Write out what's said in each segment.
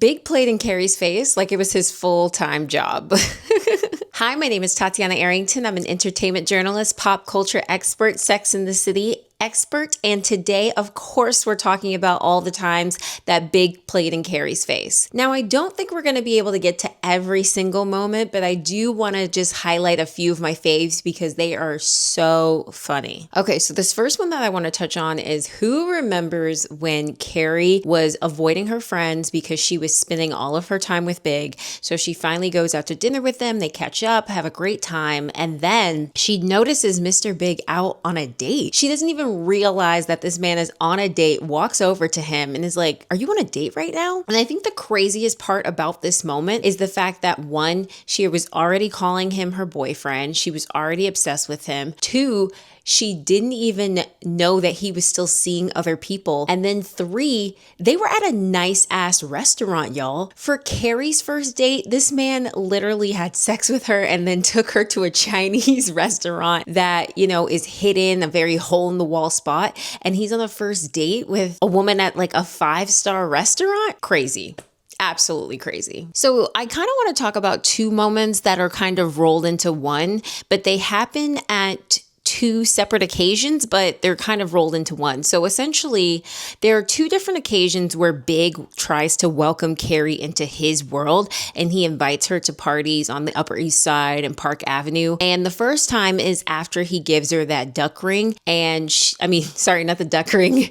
Big played in Carrie's face like it was his full-time job. Hi, my name is Tatiana Arrington. I'm an entertainment journalist, pop culture expert, Sex and the City expert, and today, of course, we're talking about all the times that Big played in Carrie's face. Now, I don't think we're going to be able to get to every single moment, but I do want to just highlight a few of my faves because they are so funny. Okay, so this first one that I want to touch on is who remembers when Carrie was avoiding her friends because she was spending all of her time with Big. So she finally goes out to dinner with them, they catch up, have a great time, and then she notices Mr. Big out on a date. She doesn't even realize that this man is on a date, walks over to him and is like, "Are you on a date right now?" And I think the craziest part about this moment is the fact that one, she was already calling him her boyfriend. She was already obsessed with him. Two, she didn't even know that he was still seeing other people. And then three, they were at a nice ass restaurant, y'all. For Carrie's first date, this man literally had sex with her and then took her to a Chinese restaurant that, is hidden, a very hole in the wall spot. And he's on a first date with a woman at like a 5-star restaurant. Crazy. Absolutely crazy. So I kind of want to talk about two moments that are kind of rolled into one, but they happen at two separate occasions, but they're kind of rolled into one. So essentially, there are two different occasions where Big tries to welcome Carrie into his world, and he invites her to parties on the Upper East Side and Park Avenue. And the first time is after he gives her that duck ring, and sorry, not the duck ring.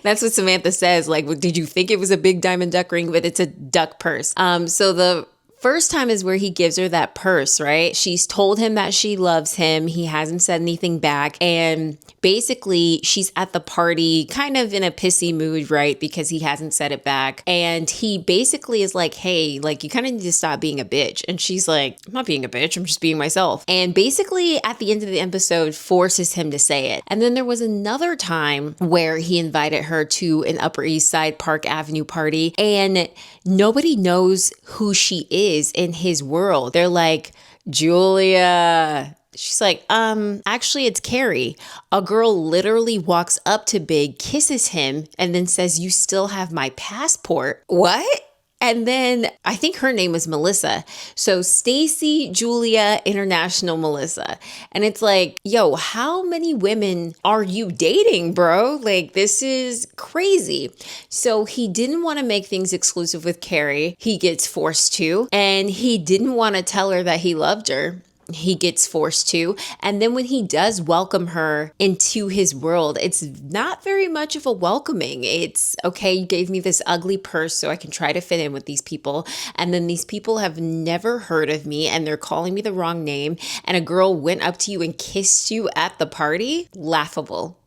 That's what Samantha says. Like, did you think it was a big diamond duck ring? But it's a duck purse. So the first time is where he gives her that purse, right? She's told him that she loves him. He hasn't said anything back. And basically, she's at the party kind of in a pissy mood, right? Because he hasn't said it back. And he basically is like, "Hey, like, you kind of need to stop being a bitch." And she's like, "I'm not being a bitch. I'm just being myself." And basically, at the end of the episode, forces him to say it. And then there was another time where he invited her to an Upper East Side Park Avenue party. And nobody knows who she is in his world. They're like, "Julia." She's like, actually, it's Carrie." A girl literally walks up to Big, kisses him, and then says, "You still have my passport." What? And then I think her name was Melissa. So Stacy, Julia, International Melissa. And it's like, yo, how many women are you dating, bro? Like, this is crazy. So he didn't want to make things exclusive with Carrie. He gets forced to. And he didn't want to tell her that he loved her. He gets forced to. And then when he does welcome her into his world, it's not very much of a welcoming. It's, okay, you gave me this ugly purse so I can try to fit in with these people. And then these people have never heard of me and they're calling me the wrong name. And a girl went up to you and kissed you at the party? Laughable.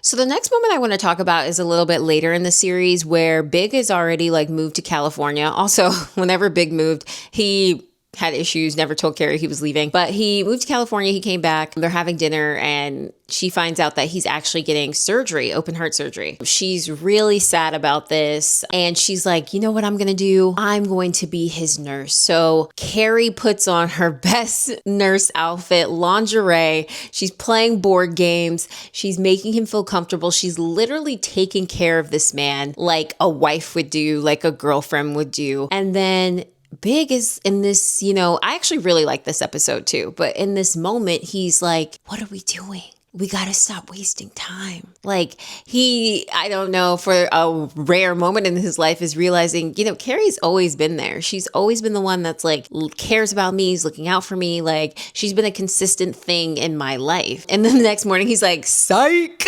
So the next moment I want to talk about is a little bit later in the series where Big is already moved to California. Also, whenever Big moved, he had issues, never told Carrie he was leaving, but he moved to California. He came back, they're having dinner, and she finds out that he's actually getting surgery, open heart surgery. She's really sad about this. And she's like, "You know what I'm going to do? I'm going to be his nurse." So Carrie puts on her best nurse outfit, lingerie. She's playing board games. She's making him feel comfortable. She's literally taking care of this man like a wife would do, like a girlfriend would do. And then Big is in this, I actually really like this episode too, but in this moment, he's like, "What are we doing? We got to stop wasting time." Like I don't know, for a rare moment in his life is realizing, Carrie's always been there. She's always been the one that's like, cares about me, is looking out for me. Like, she's been a consistent thing in my life. And then the next morning he's like, "Psych."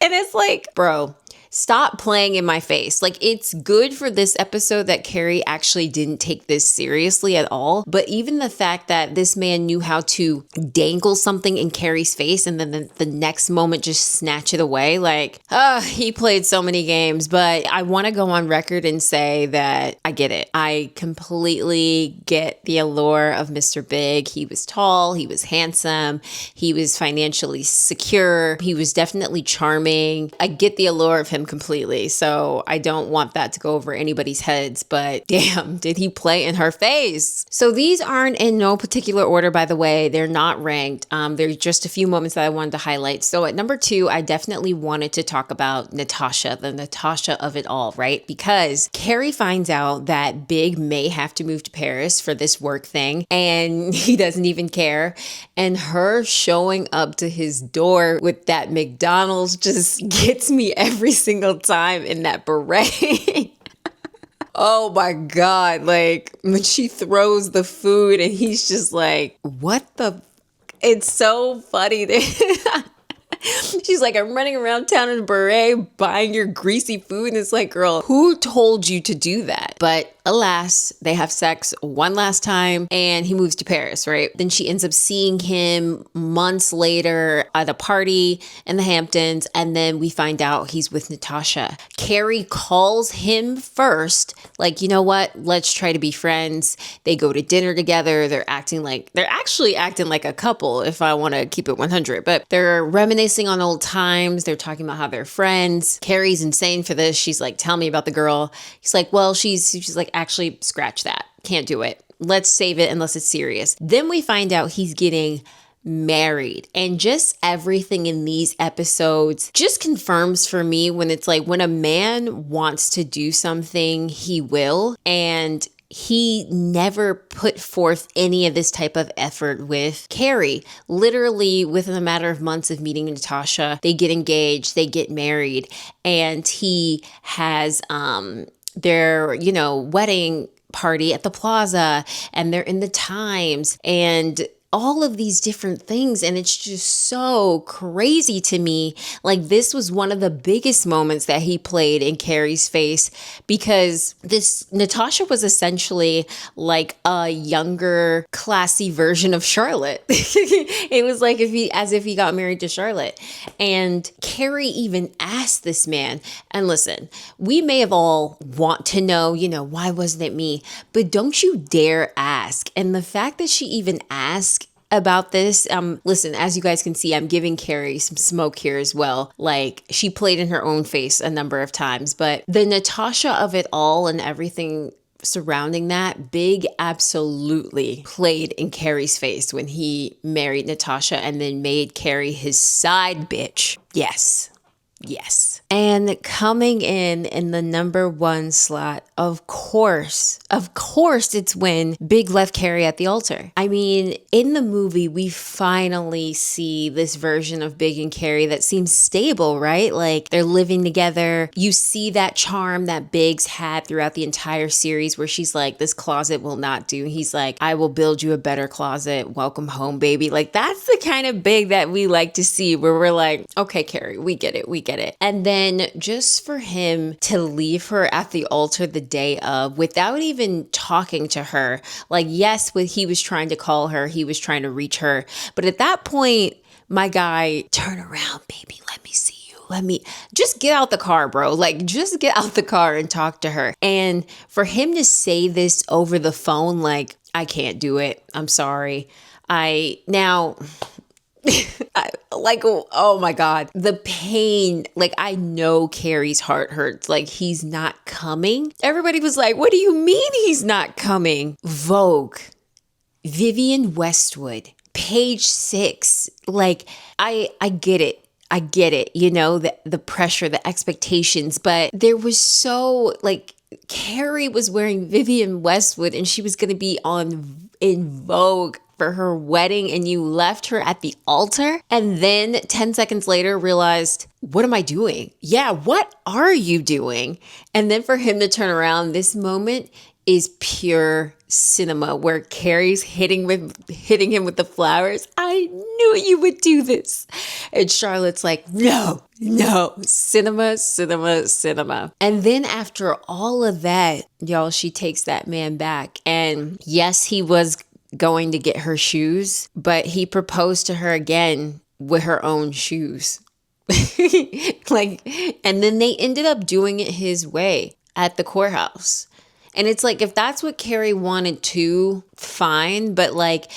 And it's like, bro, stop playing in my face. Like, it's good for this episode that Carrie actually didn't take this seriously at all. But even the fact that this man knew how to dangle something in Carrie's face and then the next moment just snatch it away. Like, he played so many games. But I want to go on record and say that I get it. I completely get the allure of Mr. Big. He was tall. He was handsome. He was financially secure. He was definitely charming. I get the allure of him completely. So I don't want that to go over anybody's heads, but damn, did he play in her face? So these aren't in no particular order, by the way. They're not ranked. There's just a few moments that I wanted to highlight. So at number 2, I definitely wanted to talk about Natasha, the Natasha of it all, right? Because Carrie finds out that Big may have to move to Paris for this work thing, and he doesn't even care. And her showing up to his door with that McDonald's just gets me every single time in that beret. Oh my God. Like when she throws the food and he's just like, what the? It's so funny that she's like, I'm running around town in a beret buying your greasy food. And it's like, girl, who told you to do that? But alas, they have sex one last time and he moves to Paris, right? Then she ends up seeing him months later at a party in the Hamptons. And then we find out he's with Natasha. Carrie calls him first, like, you know what? Let's try to be friends. They go to dinner together. They're actually acting like a couple, if I want to keep it 100, but they're reminiscing on old times. They're talking about how they're friends. Carrie's insane for this. She's like, tell me about the girl. He's like, well, she's like, actually, scratch that. Can't do it. Let's save it unless it's serious. Then we find out he's getting married, and just everything in these episodes just confirms for me when it's like, when a man wants to do something, he will. And he never put forth any of this type of effort with Carrie. Literally within a matter of months of meeting Natasha, they get engaged, they get married, and he has their, wedding party at the plaza, and they're in the Times and all of these different things. And it's just so crazy to me. Like, this was one of the biggest moments that he played in Carrie's face, because this Natasha was essentially like a younger, classy version of Charlotte. It was like as if he got married to Charlotte. And Carrie even asked this man, and listen, we may have all want to know, why wasn't it me? But don't you dare ask. And the fact that she even asked about this, listen, as you guys can see, I'm giving Carrie some smoke here as well. Like, she played in her own face a number of times, but the Natasha of it all and everything surrounding that, Big absolutely played in Carrie's face when he married Natasha and then made Carrie his side bitch. Yes. And coming in the number 1 slot, of course, it's when Big left Carrie at the altar. I mean, in the movie, we finally see this version of Big and Carrie that seems stable, right? Like, they're living together. You see that charm that Big's had throughout the entire series, where she's like, this closet will not do. He's like, I will build you a better closet. Welcome home, baby. Like, that's the kind of Big that we like to see, where we're like, okay, Carrie, we get it. And then just for him to leave her at the altar the day of without even talking to her, like, yes, when he was trying to call her, he was trying to reach her. But at that point, my guy, turn around, baby, let me see you. Let me just get out the car, bro. Like, just get out the car and talk to her. And for him to say this over the phone, like, I can't do it. I'm sorry. Oh my God, the pain. Like, I know Carrie's heart hurts. Like, he's not coming. Everybody was like, what do you mean he's not coming? Vogue, Vivienne Westwood, page 6. Like, I get it. The pressure, the expectations, but there was so, like, Carrie was wearing Vivienne Westwood and she was going to be in Vogue for her wedding, and you left her at the altar, and then 10 seconds later realized, what am I doing? Yeah, what are you doing? And then for him to turn around, this moment is pure cinema, where Carrie's hitting him with the flowers. I knew you would do this. And Charlotte's like, no, cinema. And then after all of that, y'all, she takes that man back. And yes, he was going to get her shoes, but he proposed to her again with her own shoes. And then they ended up doing it his way at the courthouse. And it's like, if that's what Carrie wanted to, fine. But like,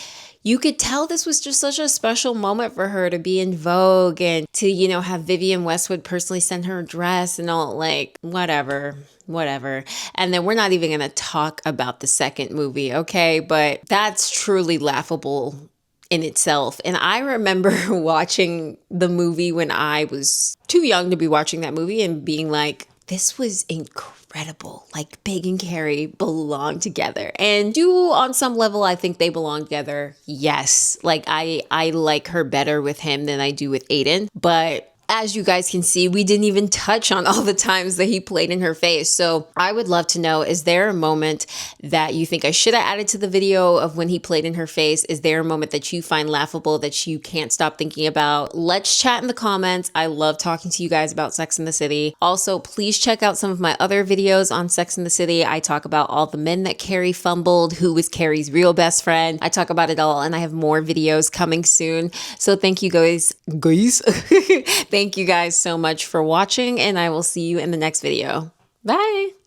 you could tell this was just such a special moment for her to be in Vogue and to, have Vivienne Westwood personally send her a dress and all, like, whatever. And then we're not even going to talk about the second movie, okay? But that's truly laughable in itself. And I remember watching the movie when I was too young to be watching that movie and being like, this was incredible. Like, Big and Carrie belong together. And on some level, I think they belong together. Yes. Like, I like her better with him than I do with Aiden. But as you guys can see, we didn't even touch on all the times that he played in her face. So I would love to know, is there a moment that you think I should have added to the video of when he played in her face? Is there a moment that you find laughable that you can't stop thinking about? Let's chat in the comments. I love talking to you guys about Sex and the City. Also, please check out some of my other videos on Sex and the City. I talk about all the men that Carrie fumbled, who was Carrie's real best friend. I talk about it all, and I have more videos coming soon. So thank you guys. Thank you guys so much for watching, and I will see you in the next video. Bye.